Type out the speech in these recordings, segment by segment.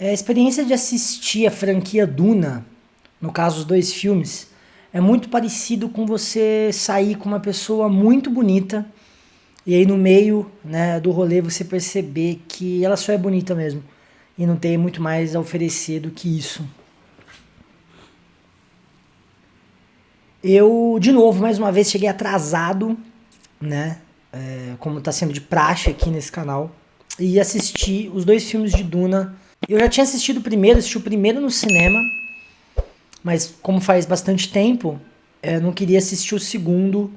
A experiência de assistir a franquia Duna, no caso os dois filmes, é muito parecido com você sair com uma pessoa muito bonita e aí no meio, né, do rolê você perceber que ela só é bonita mesmo e não tem muito mais a oferecer do que isso. Eu, de novo, mais uma vez, cheguei atrasado, né? Como tá sendo de praxe aqui nesse canal. E assisti os dois filmes de Duna. Eu já tinha assistido o primeiro, assisti o primeiro no cinema, mas como faz bastante tempo, eu não queria assistir o segundo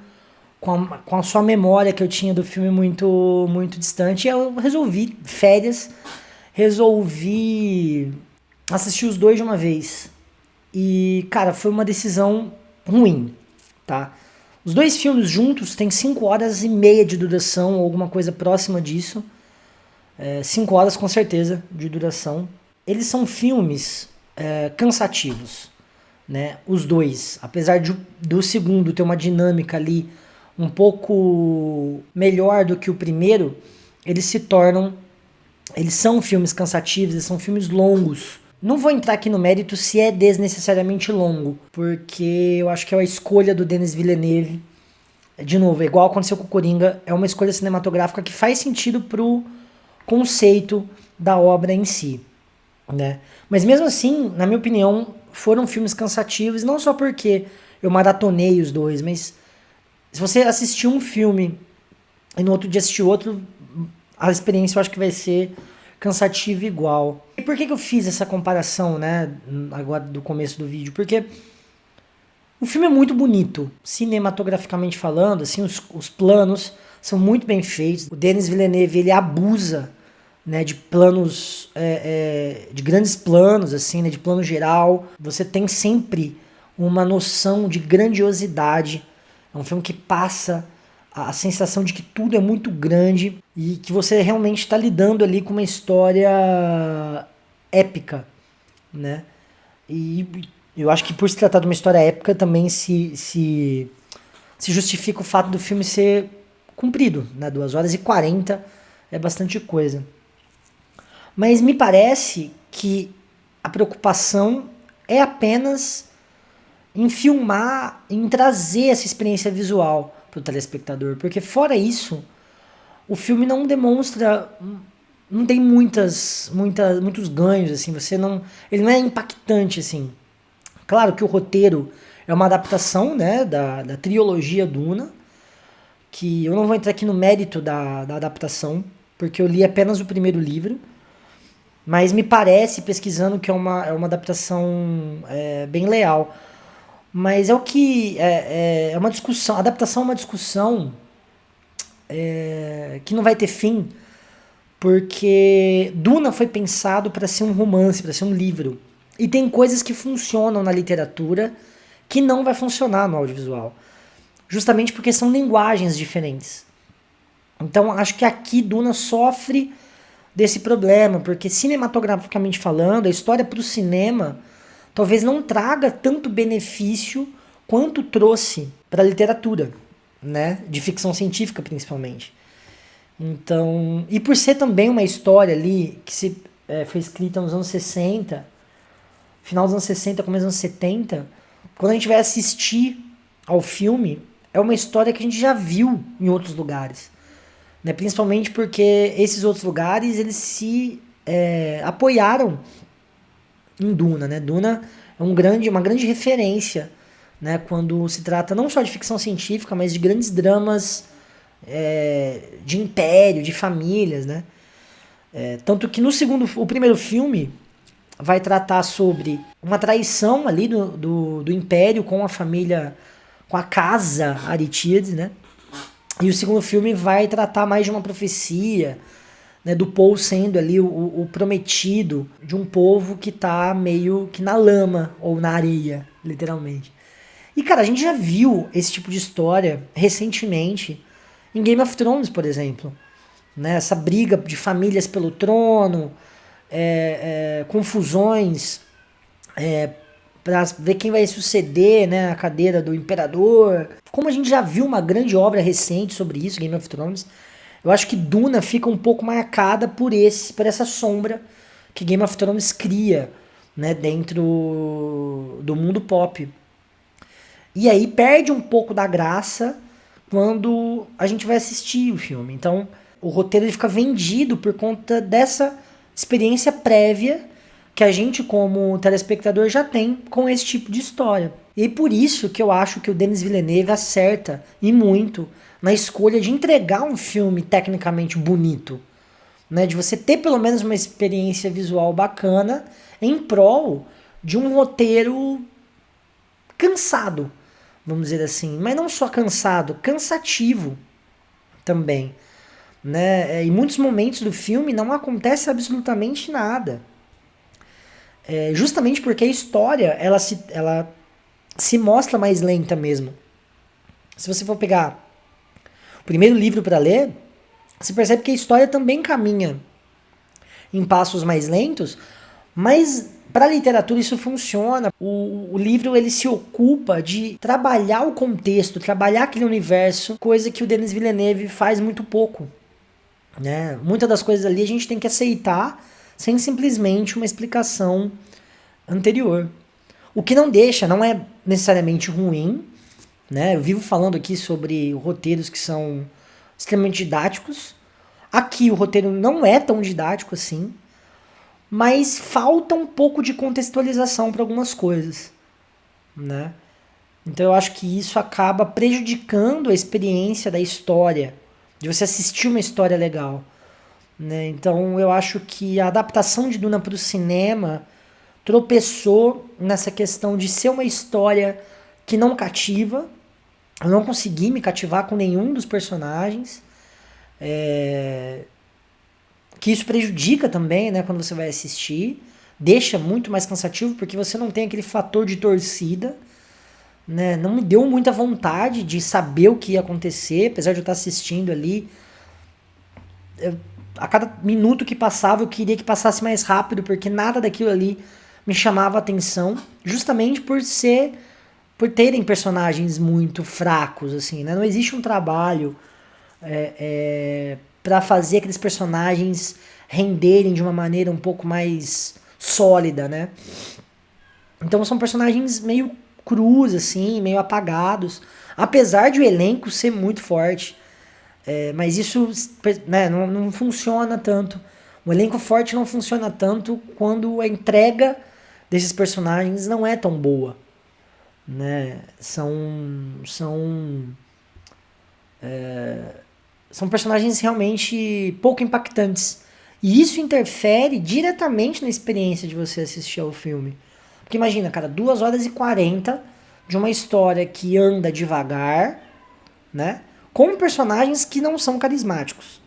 com a sua memória que eu tinha do filme muito distante. E eu resolvi, férias, resolvi assistir os dois de uma vez. E, cara, foi uma decisão ruim, tá? Os dois filmes juntos têm 5 horas e meia de duração, ou alguma coisa próxima disso. 5 horas com certeza de duração. Eles são filmes cansativos, né? Os dois. Apesar do segundo ter uma dinâmica ali um pouco melhor do que o primeiro, eles se tornam. Eles são filmes cansativos, eles são filmes longos. Não vou entrar aqui no mérito se é desnecessariamente longo, porque eu acho que é a escolha do Denis Villeneuve. De novo, é igual aconteceu com o Coringa, é uma escolha cinematográfica que faz sentido pro conceito da obra em si, né? Mas mesmo assim, na minha opinião, foram filmes cansativos, não só porque eu maratonei os dois, mas se você assistir um filme e no outro dia assistir outro, a experiência eu acho que vai ser cansativa igual. E por que eu fiz essa comparação, né, agora do começo do vídeo? Porque o filme é muito bonito, cinematograficamente falando, assim, os planos são muito bem feitos. O Denis Villeneuve, ele abusa, né, de planos, de grandes planos, assim, né, de plano geral. Você tem sempre uma noção de grandiosidade. É um filme que passa a sensação de que tudo é muito grande e que você realmente está lidando ali com uma história épica, né? E eu acho que por se tratar de uma história épica também se justifica o fato do filme ser comprido, né? 2 horas e 40 é bastante coisa. Mas me parece que a preocupação é apenas em filmar, em trazer essa experiência visual para o telespectador, porque fora isso, o filme não demonstra, não tem muitos ganhos assim, ele não é impactante assim. Claro que o roteiro é uma adaptação, né, da trilogia Duna, que eu não vou entrar aqui no mérito da adaptação, porque eu li apenas o primeiro livro, mas me parece, pesquisando, que é uma adaptação bem leal. Mas é o que. É uma discussão. A adaptação é uma discussão que não vai ter fim, porque Duna foi pensado para ser um romance, para ser um livro. E tem coisas que funcionam na literatura que não vai funcionar no audiovisual. Justamente porque são linguagens diferentes. Então acho que aqui Duna sofre desse problema, porque cinematograficamente falando, a história para o cinema talvez não traga tanto benefício quanto trouxe para a literatura, né? De ficção científica principalmente. Então, e por ser também uma história ali que foi escrita nos anos 60, final dos anos 60, começo dos anos 70, quando a gente vai assistir ao filme, é uma história que a gente já viu em outros lugares. Né? Principalmente porque esses outros lugares eles se apoiaram em Duna, né? Duna é uma grande referência, né? Quando se trata não só de ficção científica, mas de grandes dramas de império, de famílias, né? Tanto que o primeiro filme vai tratar sobre uma traição ali do império com a família, com a casa Aritíades, né? E o segundo filme vai tratar mais de uma profecia, né, do Paul sendo ali o prometido de um povo que tá meio que na lama ou na areia, literalmente. E cara, a gente já viu esse tipo de história recentemente em Game of Thrones, por exemplo. Né, essa briga de famílias pelo trono, confusões para ver quem vai suceder, né, a cadeira do imperador. Como a gente já viu uma grande obra recente sobre isso, Game of Thrones, eu acho que Duna fica um pouco marcada por essa sombra que Game of Thrones cria, né, dentro do mundo pop. E aí perde um pouco da graça quando a gente vai assistir o filme. Então, o roteiro ele fica vendido por conta dessa experiência prévia que a gente, como telespectador, já tem com esse tipo de história. E por isso que eu acho que o Denis Villeneuve acerta, e muito, na escolha de entregar um filme tecnicamente bonito. Né? De você ter pelo menos uma experiência visual bacana em prol de um roteiro cansado, vamos dizer assim. Mas não só cansado, cansativo também. Né? Em muitos momentos do filme não acontece absolutamente nada. Justamente porque a história ela se mostra mais lenta mesmo. Se você for pegar o primeiro livro para ler, você percebe que a história também caminha em passos mais lentos, mas para a literatura isso funciona. O livro ele se ocupa de trabalhar o contexto, trabalhar aquele universo, coisa que o Denis Villeneuve faz muito pouco. Né? Muitas das coisas ali a gente tem que aceitar sem simplesmente uma explicação anterior. O que não deixa, não é necessariamente ruim, né? Eu vivo falando aqui sobre roteiros que são extremamente didáticos. Aqui o roteiro não é tão didático assim, mas falta um pouco de contextualização para algumas coisas, né? Então eu acho que isso acaba prejudicando a experiência da história, de você assistir uma história legal, né? Então eu acho que a adaptação de Duna para o cinema tropeçou nessa questão de ser uma história que não cativa. Eu não consegui me cativar com nenhum dos personagens. Que isso prejudica também, né, quando você vai assistir. Deixa muito mais cansativo, porque você não tem aquele fator de torcida. Né? Não me deu muita vontade de saber o que ia acontecer, apesar de eu estar assistindo ali. A cada minuto que passava, eu queria que passasse mais rápido, porque nada daquilo ali me chamava atenção, justamente por terem personagens muito fracos, assim, né? Não existe um trabalho para fazer aqueles personagens renderem de uma maneira um pouco mais sólida, né? Então são personagens meio crus, assim, meio apagados, apesar de o elenco ser muito forte. Mas isso, né, não funciona tanto. O elenco forte não funciona tanto quando a entrega desses personagens não é tão boa. Né? São personagens realmente pouco impactantes. E isso interfere diretamente na experiência de você assistir ao filme. Porque imagina, cara, 2 horas e 40 de uma história que anda devagar, né? Com personagens que não são carismáticos.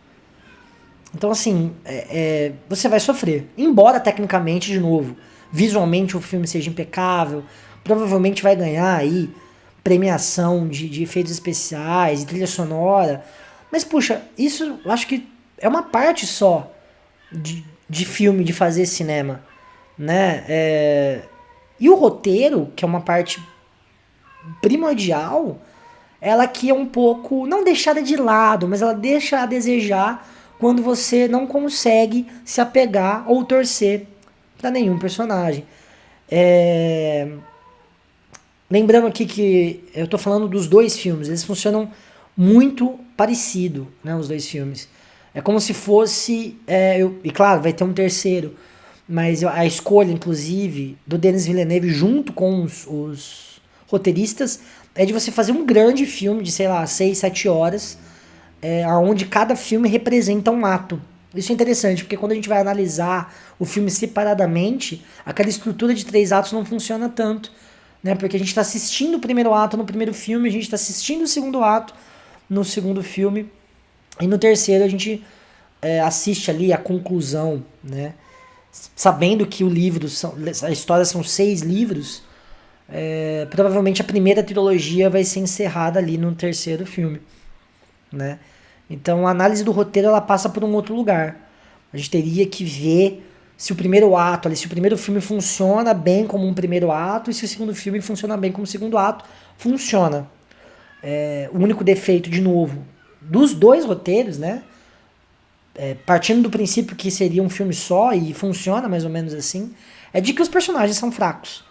Então, assim, você vai sofrer. Embora, tecnicamente, de novo, visualmente o filme seja impecável, provavelmente vai ganhar aí premiação de efeitos especiais, de trilha sonora. Mas, puxa, isso eu acho que é uma parte só de filme, de fazer cinema, né? E o roteiro, que é uma parte primordial, ela aqui é um pouco, não deixada de lado, mas ela deixa a desejar quando você não consegue se apegar ou torcer para nenhum personagem. Lembrando aqui que eu tô falando dos dois filmes, eles funcionam muito parecido, né, os dois filmes. É como se fosse, e claro, vai ter um terceiro, mas a escolha, inclusive, do Denis Villeneuve junto com os roteiristas é de você fazer um grande filme de, sei lá, 6, 7 horas, onde cada filme representa um ato. Isso é interessante, porque quando a gente vai analisar o filme separadamente, aquela estrutura de 3 atos não funciona tanto, né? Porque a gente está assistindo o primeiro ato no primeiro filme, a gente está assistindo o segundo ato no segundo filme, e no terceiro a gente assiste ali a conclusão, né? Sabendo que a história são 6 livros, provavelmente a primeira trilogia vai ser encerrada ali no terceiro filme, né? Então a análise do roteiro ela passa por um outro lugar. A gente teria que ver se o primeiro ato, se o primeiro filme funciona bem como um primeiro ato e se o segundo filme funciona bem como um segundo ato. Funciona. O único defeito, de novo, dos dois roteiros, né? partindo do princípio que seria um filme só, e funciona mais ou menos assim, é de que os personagens são fracos.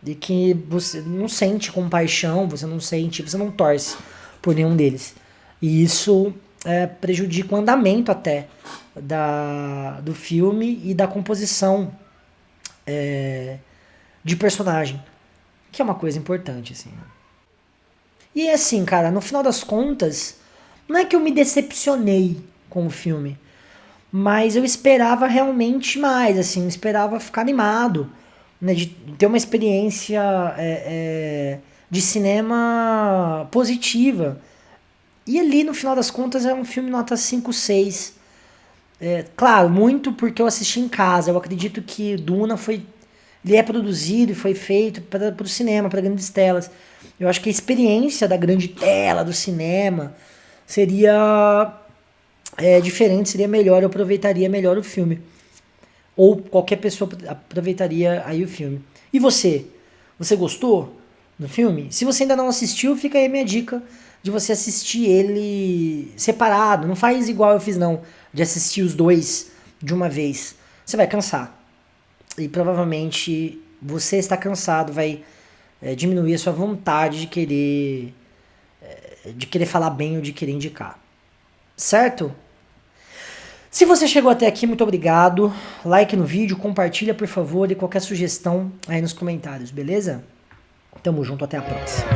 De que você não sente compaixão, você não torce por nenhum deles. E isso prejudica o andamento até do filme e da composição de personagem, que é uma coisa importante, assim. E assim, cara, no final das contas, não é que eu me decepcionei com o filme, mas eu esperava realmente mais, assim, eu esperava ficar animado, né, de ter uma experiência de cinema positiva. E ali, no final das contas, é um filme nota 5/6. Claro, muito porque eu assisti em casa. Eu acredito que Duna ele é produzido e foi feito para o cinema, para grandes telas. Eu acho que a experiência da grande tela do cinema seria diferente, seria melhor, eu aproveitaria melhor o filme. Ou qualquer pessoa aproveitaria aí o filme. E você? Você gostou do filme? Se você ainda não assistiu, fica aí a minha dica de você assistir ele separado. Não faz igual eu fiz não, de assistir os dois de uma vez. Você vai cansar. E provavelmente você está cansado, vai diminuir a sua vontade de querer falar bem ou de querer indicar. Certo? Se você chegou até aqui, muito obrigado. Like no vídeo, compartilha por favor e qualquer sugestão aí nos comentários, beleza? Tamo junto, até a próxima.